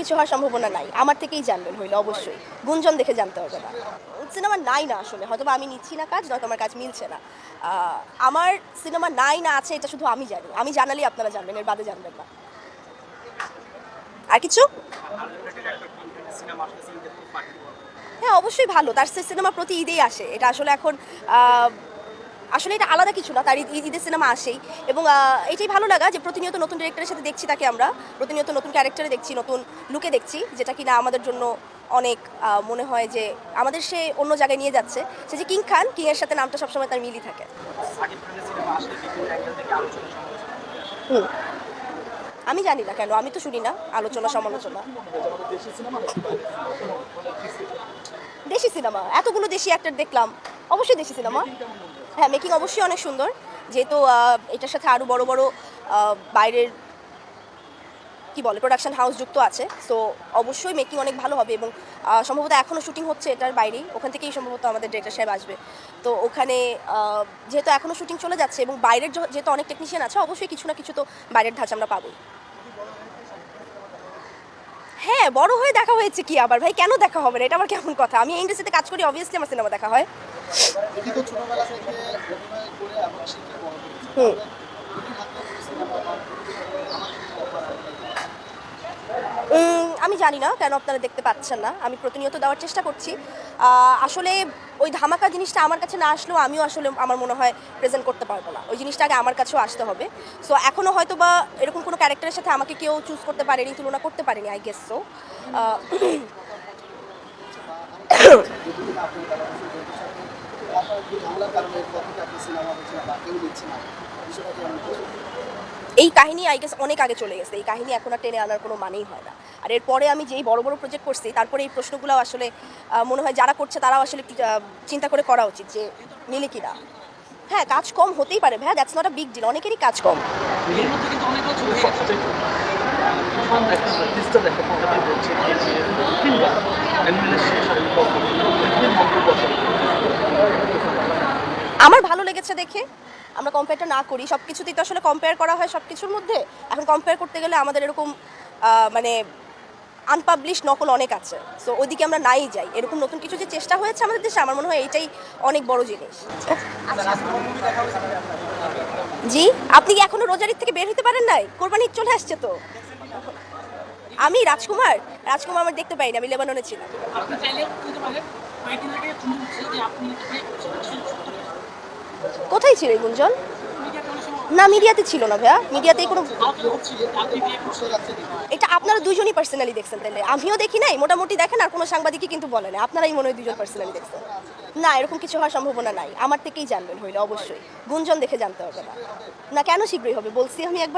কিছু হওয়ার সম্ভাবনা নাই, আমার থেকেই জানবেন হইলে অবশ্যই, গুঞ্জন দেখে জানতে হবে না। সিনেমা নাই না আসলে, হয়তো আমি নিচ্ছি না কাজ, নয়তো আমার কাজ মিলছে না। আমার সিনেমা নাই না আছে এটা শুধু আমি জানি, আমি জানালেই আপনারা জানবেন, এর বাদে জানবেন না। আর কিছু? হ্যাঁ অবশ্যই ভালো, তার সিনেমা প্রতি ঈদেই আসে, এটা আসলে এখন আসলে এটা আলাদা কিছু না, তার ঈদের সিনেমা আসেই। এবং এটাই ভালো লাগা যে প্রতিনিয়ত নতুন ডিরেক্টরের সাথে দেখছি তাকে, আমরা প্রতিনিয়ত নতুন ক্যারেক্টারে দেখছি, নতুন লুকে দেখছি, যেটা কিনা আমাদের জন্য অনেক মনে হয় যে আমাদের সে অন্য জায়গায় নিয়ে যাচ্ছে। সে যে কিং খান, কিংয়ের সাথে নামটা সবসময় তার মিলই থাকে। আমি জানি না কেন, আমি তো শুনি না আলোচনা সমালোচনা। দেশি সিনেমা, এতগুলো দেশি অ্যাক্টর দেখলাম, অবশ্যই দেশি সিনেমা। হ্যাঁ মেকিং অবশ্যই অনেক সুন্দর, যেহেতু এটার সাথে আরও বড় বড় বাইরের কি বলে প্রোডাকশন হাউস যুক্ত আছে, সো অবশ্যই মেকিং অনেক ভালো হবে। এবং সম্ভবত এখনও শুটিং হচ্ছে এটার বাইরেই, ওখান থেকেই সম্ভবত আমাদের ডিরেক্টর সাহেব আসবে। তো ওখানে যেহেতু এখনও শুটিং চলে যাচ্ছে এবং বাইরের যেহেতু অনেক টেকনিশিয়ান আছে, অবশ্যই কিছু না কিছু তো বাইরের ধাঁচ আমরা পাবোই। হ্যাঁ বড় হয়ে দেখা হয়েছে কি আবার ভাই, কেন দেখা হবে না, এটা আমার কেমন কথা? আমি ইন্ডাস্ট্রিতে কাজ করি, অবভিয়াসলি আমার সিনেমা দেখা হয়। হুম আমি জানি না কেন আপনারা দেখতে পাচ্ছেন না, আমি প্রতিনিয়ত দেওয়ার চেষ্টা করছি। আসলে ওই ধামাকা জিনিসটা আমার কাছে না আসলেও আমিও আসলে আমার মনে হয় প্রেজেন্ট করতে পারবো না, ওই জিনিসটা আগে আমার কাছেও আসতে হবে। সো এখনও হয়তো বা এরকম কোনো ক্যারেক্টারের সাথে আমাকে কেউ চুজ করতে পারেনি, তুলনা করতে পারেনি, আই গেস। সো এই কাহিনী আই গেস অনেক আগে চলে গেছে, এই কাহিনী এখন আর টেনে আনার কোনো মানেই হয় না। আর এরপরে আমি যেই বড় বড় প্রজেক্ট করছি, তারপরে এই প্রশ্নগুলো আসলে মনে হয় যারা করছে তারাও আসলে চিন্তা করে করা উচিত যে মিলে কিনা। হ্যাঁ কাজ কম হতেই পারে ভাই, that's not a big deal, অনেকেরই কাজ কম। আমার ভালো লেগেছে দেখে, আমরা কম্পেয়ারটা না করি, সব কিছুতেই তো আসলে কম্পেয়ার করা হয় সব কিছুর মধ্যে। এখন কম্পেয়ার করতে গেলে আমাদের এরকম মানে আনপাবলিশ নকল অনেক আছে, সো ওইদিকে আমরা নাই যাই। এরকম নতুন কিছু যে চেষ্টা হয়েছে আমাদের দেশে, আমার মনে হয় এইটাই অনেক বড় জিনিস। জি, আপনি কি এখনো রোজারির থেকে বের হতে পারেন নাই? কোরবানি ঈদ চলে আসছে তো। আমি রাজকুমার আমার দেখতে পাইনি, আমি লেবাননে ছিলাম। কোথায় ছিল এই গুঞ্জন? না মিডিয়াতে ছিল না ভাইয়া, মিডিয়াতে কোনো, এটা আপনারা দুজনই পার্সোনালি দেখছেন, তাহলে আমিও দেখি নাই, মোটামুটি দেখেন, আর কোনো সাংবাদিকই কিন্তু বলে না, আপনারাই মনে হয় দুজন পার্সোনালি দেখছেন। না এরকম কিছু হওয়ার সম্ভাবনা নাই, আমার থেকেই জানবেন হইলে অবশ্যই, গুঞ্জন দেখে জানতে হবে না। না কেন শীঘ্রই হবে, বলছি আমি একবার।